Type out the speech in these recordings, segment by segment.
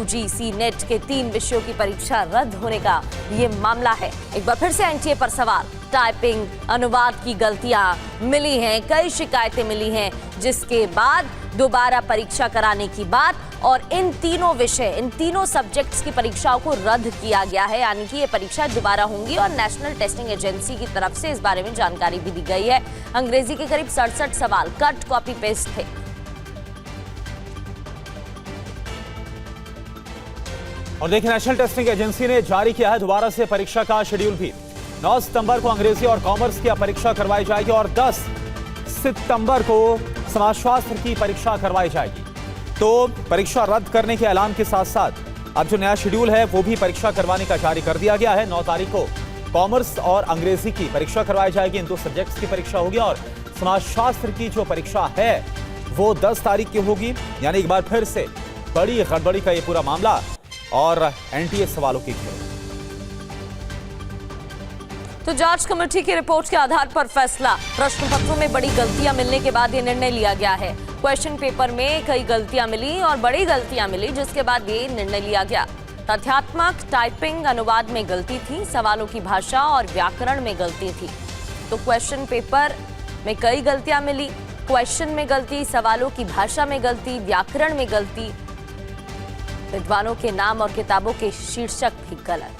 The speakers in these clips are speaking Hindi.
यूजीसी नेट के 3 विषयों की परीक्षा रद्द होने का ये मामला है। एक बार फिर से एनटीए पर सवाल। टाइपिंग, अनुवाद की गलतियां मिली हैं, कई शिकायतें मिली हैं, जिसके बाद दोबारा परीक्षा कराने की बात और इन तीनों विषय, इन तीनों सब्जेक्ट्स की परीक्षाओं को रद्द किया गया है। यानी कि ये परीक्षा दोबारा होंगी और नेशनल टेस्टिंग एजेंसी की तरफ से इस बारे में जानकारी भी दी गई है। अंग्रेजी के करीब 67 सवाल कट कॉपी पेस्ट थे। और देखिए, नेशनल टेस्टिंग एजेंसी ने जारी किया है दोबारा से परीक्षा का शेड्यूल भी। 9 सितंबर को अंग्रेजी और कॉमर्स की परीक्षा करवाई जाएगी और 10 सितंबर को समाजशास्त्र की परीक्षा करवाई जाएगी। तो परीक्षा रद्द करने के ऐलान के साथ साथ अब जो नया शेड्यूल है वो भी परीक्षा करवाने का जारी कर दिया गया है। 9 तारीख को कॉमर्स और अंग्रेजी की परीक्षा करवाई जाएगी, इन 2 सब्जेक्ट्स की परीक्षा होगी। और समाजशास्त्र की जो परीक्षा है वो 10 तारीख की होगी। यानी एक बार फिर से बड़ी गड़बड़ी का ये पूरा मामला और एनटीए सवालों की घेर। तो जांच कमेटी की रिपोर्ट के आधार पर फैसला। प्रश्न पत्रों में बड़ी गलतियां मिलने के बाद ये निर्णय लिया गया है। क्वेश्चन पेपर में कई गलतियां मिली और बड़ी गलतियां मिली, जिसके बाद ये निर्णय लिया गया। तथ्यात्मक, टाइपिंग, अनुवाद में गलती थी, सवालों की भाषा और व्याकरण में गलती थी। तो क्वेश्चन पेपर में कई गलतियां मिली, क्वेश्चन में गलती, सवालों की भाषा में गलती, व्याकरण में गलती, विद्वानों के नाम और किताबों के शीर्षक भी गलत।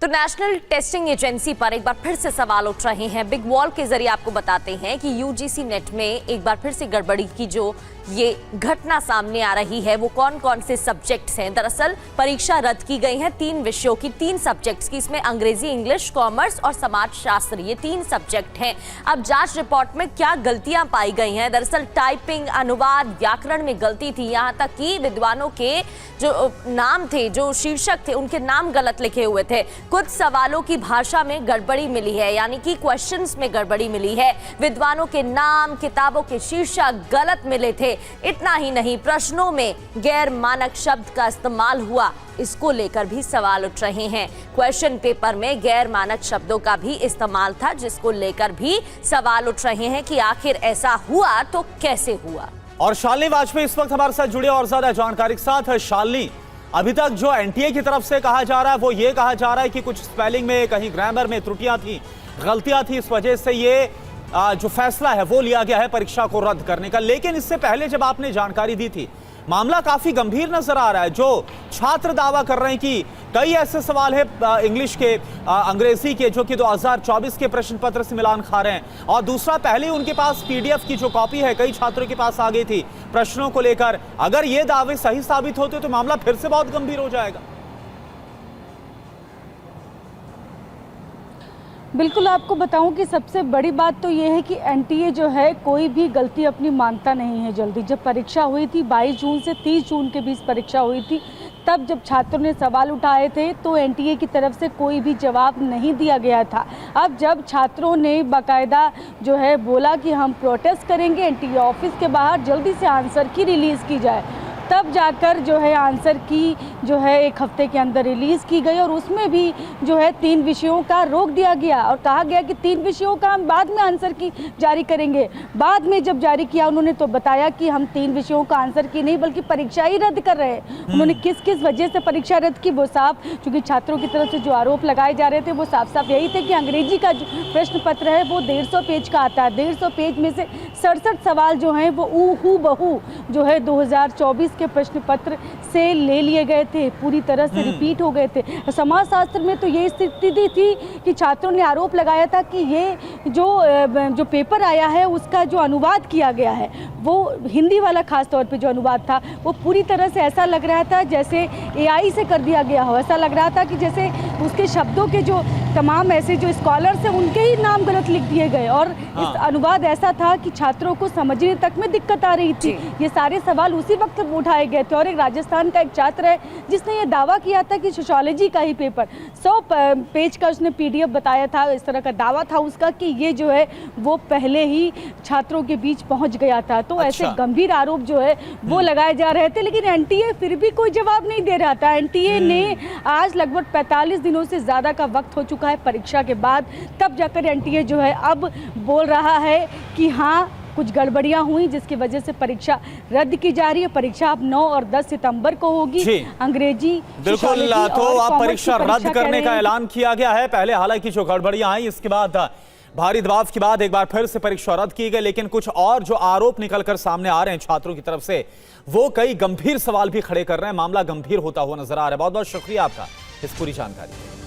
तो नेशनल टेस्टिंग एजेंसी पर एक बार फिर से सवाल उठ रहे हैं। बिग वॉल के जरिए आपको बताते हैं कि यूजीसी नेट में एक बार फिर से गड़बड़ी की जो ये घटना सामने आ रही है वो कौन कौन से सब्जेक्ट्स हैं। दरअसल परीक्षा रद्द की गई है 3 विषयों की, 3 सब्जेक्ट्स की। इसमें अंग्रेजी, इंग्लिश, कॉमर्स और समाजशास्त्र, ये 3 सब्जेक्ट हैं। अब जांच रिपोर्ट में क्या गलतियां पाई गई हैं? दरअसल टाइपिंग, अनुवाद, व्याकरण में गलती थी। यहां तक कि विद्वानों के जो नाम थे, जो शीर्षक थे, उनके नाम गलत लिखे हुए थे। कुछ सवालों की भाषा में गड़बड़ी मिली है, यानी कि क्वेश्चंस में गड़बड़ी मिली है। विद्वानों के नाम, किताबों के शीर्षक गलत मिले थे। इतना ही नहीं, प्रश्नों में गैर मानक शब्द का इस्तेमाल हुआ, इसको लेकर भी सवाल उठ रहे हैं। क्वेश्चन पेपर में गैर मानक शब्दों का भी इस्तेमाल था, जिसको लेकर भी सवाल उठ रहे हैं कि आखिर ऐसा हुआ तो कैसे हुआ। और शालिनी वाजपेयी इस वक्त हमारे साथ जुड़े और ज्यादा जानकारी के साथ है। शालिनी, अभी तक जो एनटीए की तरफ से कहा जा रहा है वो ये कहा जा रहा है कि कुछ स्पेलिंग में, कहीं ग्रामर में त्रुटियां थी, गलतियां थी, इस वजह से ये जो फैसला है वो लिया गया है परीक्षा को रद्द करने का। लेकिन इससे पहले जब आपने जानकारी दी थी, मामला काफी गंभीर नजर आ रहा है। जो छात्र दावा कर रहे हैं कि कई ऐसे सवाल है इंग्लिश के, अंग्रेजी के, जो कि 2024 के प्रश्न पत्र से मिलान खा रहे हैं। और दूसरा, पहले उनके पास पीडीएफ की जो कॉपी है कई छात्रों के पास आ गई थी प्रश्नों को लेकर। अगर ये दावे सही साबित होते तो मामला फिर से बहुत गंभीर हो जाएगा। बिल्कुल, आपको बताऊं कि सबसे बड़ी बात तो ये है कि एनटीए जो है कोई भी गलती अपनी मानता नहीं है जल्दी। जब परीक्षा हुई थी 22 जून से 30 जून के बीच परीक्षा हुई थी, तब जब छात्रों ने सवाल उठाए थे तो एनटीए की तरफ से कोई भी जवाब नहीं दिया गया था। अब जब छात्रों ने बाकायदा जो है बोला कि हम प्रोटेस्ट करेंगे एनटीए ऑफिस के बाहर, जल्दी से आंसर की रिलीज़ की जाए, तब जाकर जो है आंसर की जो है 1 हफ्ते के अंदर रिलीज़ की गई। और उसमें भी जो है 3 विषयों का रोक दिया गया और कहा गया कि 3 विषयों का हम बाद में आंसर की जारी करेंगे। बाद में जब जारी किया उन्होंने तो बताया कि हम 3 विषयों का आंसर की नहीं बल्कि परीक्षा ही रद्द कर रहे हैं। उन्होंने किस किस वजह से परीक्षा रद्द की वो साफ, क्योंकि छात्रों की तरफ से जो आरोप लगाए जा रहे थे वो साफ साफ यही थे कि अंग्रेजी का जो प्रश्न पत्र है वो 150 पेज का आता है। 150 पेज में से 67 सवाल जो हैं वो हूबहू जो है 2024 के प्रश्न पत्र से ले लिए गए थे, पूरी तरह से रिपीट हो गए थे। समाजशास्त्र में तो ये स्थिति थी कि छात्रों ने आरोप लगाया था कि ये जो पेपर आया है उसका जो अनुवाद किया गया है, वो हिंदी वाला खास तौर पे जो अनुवाद था वो पूरी तरह से ऐसा लग रहा था जैसे एआई से कर दिया गया हो। ऐसा लग रहा था कि जैसे उसके शब्दों के जो तमाम ऐसे जो स्कॉलर्स हैं उनके ही नाम गलत लिख दिए गए। और इस अनुवाद ऐसा था कि छात्रों को समझने तक में दिक्कत आ रही थी। ये सारे सवाल उसी वक्त उठाए गए थे। और एक राजस्थान का एक छात्र है जिसने ये दावा किया था कि सोशियोलॉजी का ही पेपर 100 पेज का उसने पीडीएफ बताया था। इस तरह का दावा था उसका कि ये जो है वो पहले ही छात्रों के बीच पहुंच गया था। तो ऐसे गंभीर आरोप जो है वो लगाए जा रहे थे, लेकिन एनटीए फिर भी कोई जवाब नहीं दे रहा था। एनटीए ने आज लगभग 45 दिनों से ज़्यादा का वक्त हो चुका है परीक्षा के बाद, तब जाकर एनटीए जो है अब बोल बोल रहा है कि हाँ कुछ गड़बड़ियां हुई जिसकी वजह से परीक्षा रद्द की जा रही है। परीक्षा अब 9 और 10 सितंबर को होगी। अंग्रेजी बिल्कुल, तो अब परीक्षा रद्द करने का ऐलान किया गया है। पहले हालांकि जो गड़बड़ियां आई इसके बाद भारी दबाव के बाद एक बार फिर से परीक्षा रद्द की गई, लेकिन कुछ और जो आरोप निकलकर सामने आ रहे हैं छात्रों की तरफ से, वो कई गंभीर सवाल भी खड़े कर रहे हैं। मामला गंभीर होता हुआ नजर आ रहा है। बहुत बहुत शुक्रिया आपका इस पूरी जानकारी के लिए।